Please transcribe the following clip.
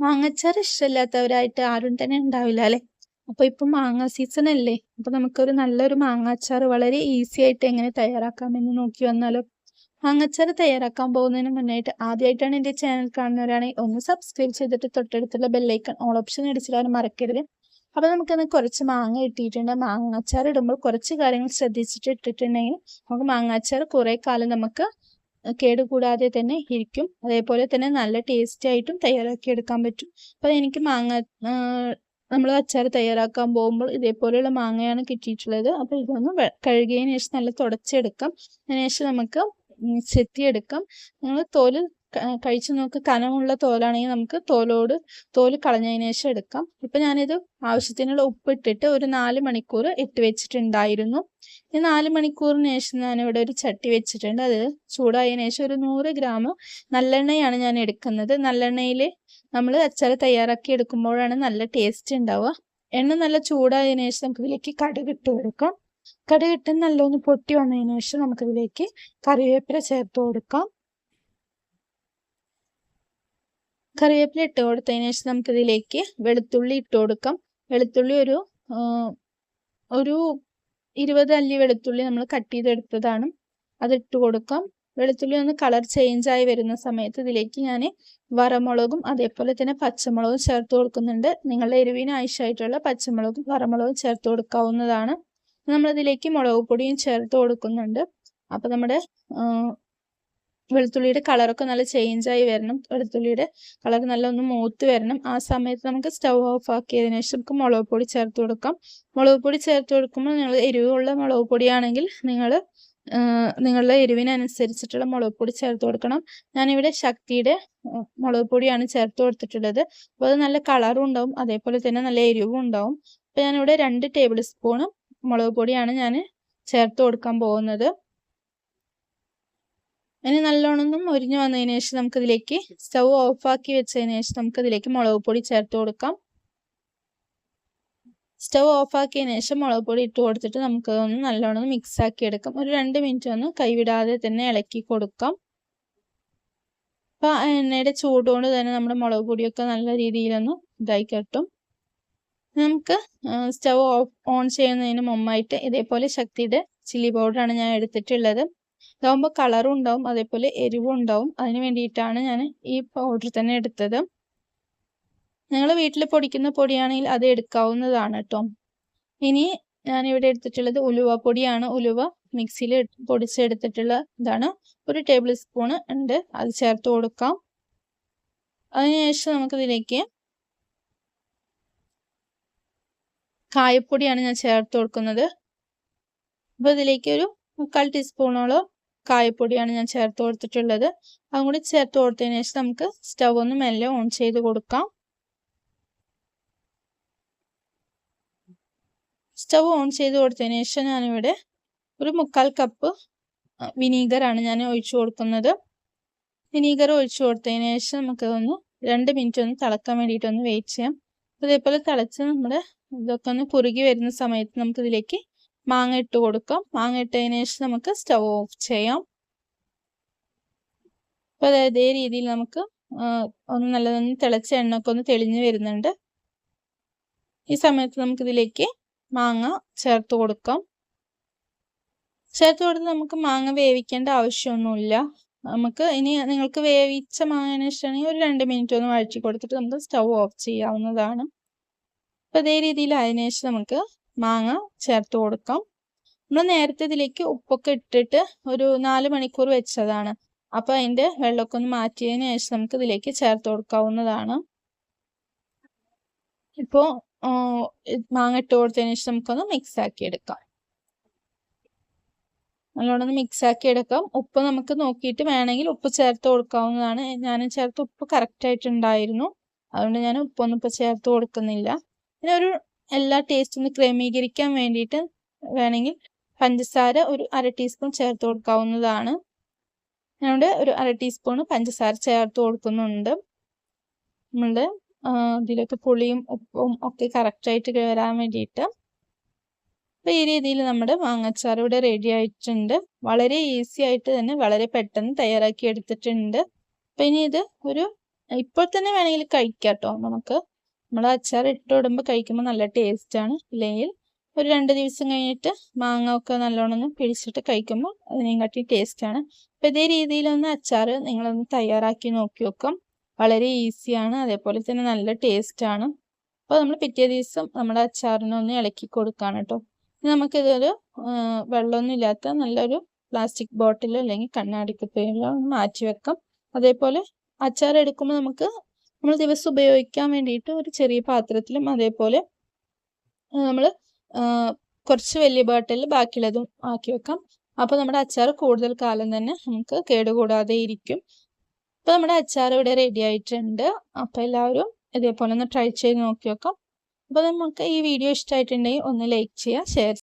മാങ്ങാച്ചാർ ഇഷ്ടമില്ലാത്തവരായിട്ട് ആരും തന്നെ ഉണ്ടാവില്ല അല്ലെ. അപ്പൊ ഇപ്പൊ മാങ്ങ സീസൺ അല്ലേ. അപ്പൊ നമുക്കൊരു നല്ലൊരു മാങ്ങാച്ചാർ വളരെ ഈസി ആയിട്ട് എങ്ങനെ തയ്യാറാക്കാമെന്ന് നോക്കി വന്നാലോ. മാങ്ങാച്ചാർ തയ്യാറാക്കാൻ പോകുന്നതിന് മുന്നായിട്ട് ആദ്യമായിട്ടാണ് എന്റെ ചാനൽ കാണുന്നവരാണെങ്കിൽ ഒന്ന് സബ്സ്ക്രൈബ് ചെയ്തിട്ട് തൊട്ടടുത്തുള്ള ബെല്ലൈക്കൺ ഓൾ ഓപ്ഷൻ അടിച്ചിടാൻ മറക്കരുത്. അപ്പൊ നമുക്കിന്ന് കുറച്ച് മാങ്ങ ഇട്ടിട്ടുണ്ട്. മാങ്ങാച്ചാർ ഇടുമ്പോൾ കുറച്ച് കാര്യങ്ങൾ ശ്രദ്ധിച്ചിട്ട് ഇട്ടിട്ടുണ്ടെങ്കിൽ നമുക്ക് മാങ്ങാച്ചാർ കുറെ കാലം നമുക്ക് കേടുകൂടാതെ തന്നെ ഇരിക്കും. അതേപോലെ തന്നെ നല്ല ടേസ്റ്റി ആയിട്ടും തയ്യാറാക്കി എടുക്കാൻ പറ്റും. അപ്പൊ എനിക്ക് നമ്മൾ അച്ചാർ തയ്യാറാക്കാൻ പോകുമ്പോൾ ഇതേപോലെയുള്ള മാങ്ങയാണ് കിട്ടിയിട്ടുള്ളത്. അപ്പൊ ഇതൊന്ന് കഴുകിയതിന് ശേഷം നല്ല തുടച്ചെടുക്കാം. അതിനുശേഷം നമുക്ക് ചെത്തിയെടുക്കാം. നിങ്ങൾ തോല് കഴിച്ചു നോക്ക്. കനമുള്ള തോലാണെങ്കിൽ നമുക്ക് തോല് കളഞ്ഞതിന് ശേഷം എടുക്കാം. ഇപ്പൊ ഞാനിത് ആവശ്യത്തിനുള്ള ഉപ്പ് ഇട്ടിട്ട് ഒരു 4 മണിക്കൂർ ഇട്ട് വെച്ചിട്ടുണ്ടായിരുന്നു. ഈ 4 മണിക്കൂറിന് ശേഷം ഞാനിവിടെ ഒരു ചട്ടി വെച്ചിട്ടുണ്ട്. അത് ചൂടായതിനു ശേഷം ഒരു 100 ഗ്രാം നല്ലെണ്ണയാണ് ഞാൻ എടുക്കുന്നത്. നല്ലെണ്ണയിൽ നമ്മൾ അച്ചാർ തയ്യാറാക്കി എടുക്കുമ്പോഴാണ് നല്ല ടേസ്റ്റ് ഉണ്ടാവുക. എണ്ണ നല്ല ചൂടായതിനു ശേഷം നമുക്ക് ഇതിലേക്ക് കടുക് ഇട്ട് കൊടുക്കാം. കടുക് ഇട്ട് നല്ലൊന്ന് പൊട്ടി വന്നതിന് ശേഷം നമുക്കിതിലേക്ക് കറിവേപ്പില ചേർത്ത് കൊടുക്കാം. കറിവേപ്പില ഇട്ട് കൊടുത്തതിന് ശേഷം നമുക്കിതിലേക്ക് വെളുത്തുള്ളി ഇട്ട് കൊടുക്കാം. വെളുത്തുള്ളി ഒരു 20 അല്ലി വെളുത്തുള്ളി നമ്മൾ കട്ട് ചെയ്തെടുത്തതാണ്. അതിട്ട് കൊടുക്കാം. വെളുത്തുള്ളി ഒന്ന് കളർ ചേഞ്ച് ആയി വരുന്ന സമയത്ത് ഇതിലേക്ക് ഞാൻ വറമുളകും അതേപോലെ തന്നെ പച്ചമുളകും ചേർത്ത് കൊടുക്കുന്നുണ്ട്. നിങ്ങളുടെ എരിവിന് ആവശ്യമായിട്ടുള്ള പച്ചമുളകും വറമുളകും ചേർത്ത് കൊടുക്കാവുന്നതാണ്. നമ്മളിതിലേക്ക് മുളക് പൊടിയും ചേർത്ത് കൊടുക്കുന്നുണ്ട്. അപ്പൊ നമ്മുടെ വെളുത്തുള്ളിയുടെ കളറൊക്കെ നല്ല ചേഞ്ച് ആയി വരണം. വെളുത്തുള്ളിയുടെ കളർ നല്ല ഒന്ന് മൂത്ത് വരണം. ആ സമയത്ത് നമുക്ക് സ്റ്റവ് ഓഫ് ആക്കിയതിനു ശേഷം നമുക്ക് മുളക് പൊടി ചേർത്ത് കൊടുക്കാം. മുളക് പൊടി ചേർത്ത് കൊടുക്കുമ്പോൾ നിങ്ങൾ എരിവുള്ള മുളക് പൊടിയാണെങ്കിൽ നിങ്ങളുടെ എരിവിനനുസരിച്ചിട്ടുള്ള മുളക് പൊടി ചേർത്ത് കൊടുക്കണം. ഞാനിവിടെ ശക്തിയുടെ മുളക് പൊടിയാണ് ചേർത്ത് കൊടുത്തിട്ടുള്ളത്. അപ്പോൾ അത് നല്ല കളറും ഉണ്ടാവും, അതേപോലെ തന്നെ നല്ല എരിവും ഉണ്ടാവും. അപ്പോൾ ഞാനിവിടെ 2 ടേബിൾ സ്പൂൺ മുളക് പൊടിയാണ് ഞാൻ ചേർത്ത് കൊടുക്കാൻ പോകുന്നത്. ഇനി നല്ലോണം മൊരിഞ്ഞു വന്നതിന് ശേഷം നമുക്കിതിലേക്ക് സ്റ്റവ് ഓഫാക്കി വെച്ചതിന് ശേഷം നമുക്കിതിലേക്ക് മുളക് പൊടി ചേർത്ത് കൊടുക്കാം. സ്റ്റവ് ഓഫാക്കിയതിന് ശേഷം മുളക് പൊടി ഇട്ട് കൊടുത്തിട്ട് നമുക്ക് ഒന്ന് നല്ലോണം മിക്സ് ആക്കി എടുക്കാം. ഒരു 2 മിനിറ്റ് ഒന്ന് കൈവിടാതെ തന്നെ ഇളക്കി കൊടുക്കാം. അപ്പൊ എണ്ണയുടെ ചൂടുകൊണ്ട് തന്നെ നമ്മുടെ മുളക് പൊടിയൊക്കെ നല്ല രീതിയിലൊന്ന് ഇതായി കിട്ടും. നമുക്ക് സ്റ്റവ് ഓൺ ചെയ്യുന്നതിന് മുമ്പായിട്ട് ഇതേപോലെ ശക്തിയുടെ ചില്ലി പൗഡറാണ് ഞാൻ എടുത്തിട്ടുള്ളത്. ഇതാകുമ്പോൾ കളറും ഉണ്ടാവും, അതേപോലെ എരിവും ഉണ്ടാവും. അതിന് വേണ്ടിയിട്ടാണ് ഞാൻ ഈ പൗഡർ തന്നെ എടുത്തത്. നിങ്ങൾ വീട്ടിൽ പൊടിക്കുന്ന പൊടിയാണെങ്കിൽ അത് എടുക്കാവുന്നതാണ് കേട്ടോ. ഇനി ഞാനിവിടെ എടുത്തിട്ടുള്ളത് ഉലുവപ്പൊടിയാണ്. ഉലുവ മിക്സിയിൽ പൊടിച്ചെടുത്തിട്ടുള്ള ഇതാണ്. 1 ടേബിൾ സ്പൂൺ ഉണ്ട്, അത് ചേർത്ത് കൊടുക്കാം. അതിനുശേഷം നമുക്കിതിലേക്ക് കായപ്പൊടിയാണ് ഞാൻ ചേർത്ത് കൊടുക്കുന്നത്. അപ്പോൾ ഇതിലേക്ക് ഒരു 3/4 ടീസ്പൂണോളം കായപ്പൊടിയാണ് ഞാൻ ചേർത്ത് കൊടുത്തിട്ടുള്ളത്. അതും കൂടി ചേർത്ത് കൊടുത്തതിന് ശേഷം നമുക്ക് സ്റ്റവ് ഒന്ന് മെല്ലെ ഓൺ ചെയ്ത് കൊടുക്കാം. സ്റ്റവ് ഓൺ ചെയ്ത് കൊടുത്തതിന് ശേഷം ഞാനിവിടെ ഒരു 3/4 കപ്പ് വിനീഗറാണ് ഞാൻ ഒഴിച്ചു കൊടുക്കുന്നത്. വിനീഗർ ഒഴിച്ചു കൊടുത്തതിന് ശേഷം നമുക്കതൊന്ന് 2 മിനിറ്റ് ഒന്ന് തിളക്കാൻ വേണ്ടിയിട്ടൊന്ന് വെയിറ്റ് ചെയ്യാം. അതേപോലെ തിളച്ച് നമ്മുടെ ഇതൊക്കെ ഒന്ന് കുറുകി വരുന്ന സമയത്ത് നമുക്കിതിലേക്ക് മാങ്ങ ഇട്ട് കൊടുക്കാം. മാങ്ങ ഇട്ടതിന് ശേഷം നമുക്ക് സ്റ്റവ് ഓഫ് ചെയ്യാം. അപ്പോൾ അതേ രീതിയിൽ നമുക്ക് ഒന്ന് നല്ലതൊന്ന് തിളച്ച എണ്ണയൊക്കെ ഒന്ന് തെളിഞ്ഞ് വരുന്നുണ്ട്. ഈ സമയത്ത് നമുക്കിതിലേക്ക് മാങ്ങ ചേർത്ത് കൊടുക്കാം. ചേർത്ത് കൊടുത്ത് നമുക്ക് മാങ്ങ വേവിക്കേണ്ട ആവശ്യമൊന്നുമില്ല. നമുക്ക് ഇനി നിങ്ങൾക്ക് വേവിച്ച മാങ്ങ ഇഷ്ടമാണെങ്കിൽ ഒരു 2 മിനിറ്റ് ഒന്ന് വഴറ്റി കൊടുത്തിട്ട് നമുക്ക് സ്റ്റവ് ഓഫ് ചെയ്യാവുന്നതാണ്. അപ്പോൾ അതേ രീതിയിൽ അതിന് ശേഷം നമുക്ക് മാങ്ങ ചേർത്ത് കൊടുക്കാം. നമ്മൾ നേരത്തെ ഇതിലേക്ക് ഉപ്പൊക്കെ ഇട്ടിട്ട് ഒരു 4 മണിക്കൂർ വെച്ചതാണ്. അപ്പോൾ അതിൻ്റെ വെള്ളമൊക്കെ ഒന്ന് മാറ്റിയതിന് ശേഷം നമുക്ക് ഇതിലേക്ക് ചേർത്ത് കൊടുക്കാവുന്നതാണ്. ഇപ്പോൾ മാങ്ങ ഇട്ട് കൊടുത്തതിന് ശേഷം നമുക്കൊന്ന് മിക്സ് ആക്കി എടുക്കാം. നല്ലോണം മിക്സ് ആക്കി എടുക്കാം. ഉപ്പ് നമുക്ക് നോക്കിയിട്ട് വേണമെങ്കിൽ ഉപ്പ് ചേർത്ത് കൊടുക്കാവുന്നതാണ്. ഞാൻ ചേർത്ത് ഉപ്പ് കറക്റ്റ് ആയിട്ടുണ്ടായിരുന്നു, അതുകൊണ്ട് ഞാൻ ഉപ്പൊന്നും ഇപ്പോൾ ചേർത്ത് കൊടുക്കുന്നില്ല. പിന്നെ എല്ലാ ടേസ്റ്റും ഒന്ന് ക്രമീകരിക്കാൻ വേണ്ടിയിട്ട് വേണമെങ്കിൽ പഞ്ചസാര ഒരു 1/2 ടീസ്പൂൺ ചേർത്ത് കൊടുക്കാവുന്നതാണ്. ഞാനിവിടെ ഒരു 1/2 ടീസ്പൂൺ പഞ്ചസാര ചേർത്ത് കൊടുക്കുന്നുണ്ട്. നമ്മളുടെ ഇതിലൊക്കെ പുളിയും ഉപ്പും ഒക്കെ കറക്റ്റായിട്ട് വരാൻ വേണ്ടിയിട്ട്. അപ്പോൾ ഈ രീതിയിൽ നമ്മുടെ മാങ്ങാച്ചാർ ഇവിടെ റെഡി ആയിട്ടുണ്ട്. വളരെ ഈസി ആയിട്ട് തന്നെ വളരെ പെട്ടെന്ന് തയ്യാറാക്കി എടുത്തിട്ടുണ്ട്. അപ്പോൾ ഇനി ഇത് ഒരു ഇപ്പോൾ തന്നെ വേണമെങ്കിൽ കഴിക്കാം കേട്ടോ. നമുക്ക് നമ്മൾ അച്ചാർ ഇട്ട് വിടുമ്പോൾ കഴിക്കുമ്പോൾ നല്ല ടേസ്റ്റാണ്. ഇല്ലെങ്കിൽ ഒരു 2 ദിവസം കഴിഞ്ഞിട്ട് മാങ്ങ ഒക്കെ നല്ലോണം ഒന്ന് പിടിച്ചിട്ട് കഴിക്കുമ്പോൾ അതിനെക്കാട്ടി ടേസ്റ്റാണ്. അപ്പോൾ ഇതേ രീതിയിലൊന്ന് അച്ചാർ നിങ്ങളൊന്ന് തയ്യാറാക്കി നോക്കി നോക്കാം. വളരെ ഈസിയാണ്, അതേപോലെ തന്നെ നല്ല ടേസ്റ്റാണ്. അപ്പോൾ നമ്മൾ പിറ്റേ ദിവസം നമ്മുടെ അച്ചാറിനൊന്ന് ഇളക്കി കൊടുക്കുകയാണ് കേട്ടോ. നമുക്കിതൊരു വെള്ളമൊന്നും ഇല്ലാത്ത നല്ലൊരു പ്ലാസ്റ്റിക് ബോട്ടിലോ അല്ലെങ്കിൽ കണ്ണാടി കുപ്പിയിലോ മാറ്റി വെക്കാം. അതേപോലെ അച്ചാർ എടുക്കുമ്പോൾ നമുക്ക് നമ്മൾ ദിവസം ഉപയോഗിക്കാൻ വേണ്ടിയിട്ട് ഒരു ചെറിയ പാത്രത്തിലും അതേപോലെ നമ്മൾ കുറച്ച് വലിയ ബോട്ടിലിൽ ബാക്കിയുള്ളതും ആക്കി വെക്കാം. അപ്പോൾ നമ്മുടെ അച്ചാർ കൂടുതൽ കാലം തന്നെ നമുക്ക് കേടുകൂടാതെ ഇരിക്കും. അപ്പോൾ നമ്മുടെ അച്ചാർ ഇവിടെ റെഡി ആയിട്ടുണ്ട്. അപ്പോൾ എല്ലാവരും ഇതേപോലെ ഒന്ന് ട്രൈ ചെയ്ത് നോക്കി വെക്കാം. അപ്പോൾ നമുക്ക് ഈ വീഡിയോ ഇഷ്ടമായിട്ടുണ്ടെങ്കിൽ ഒന്ന് ലൈക്ക് ചെയ്യുക, ഷെയർ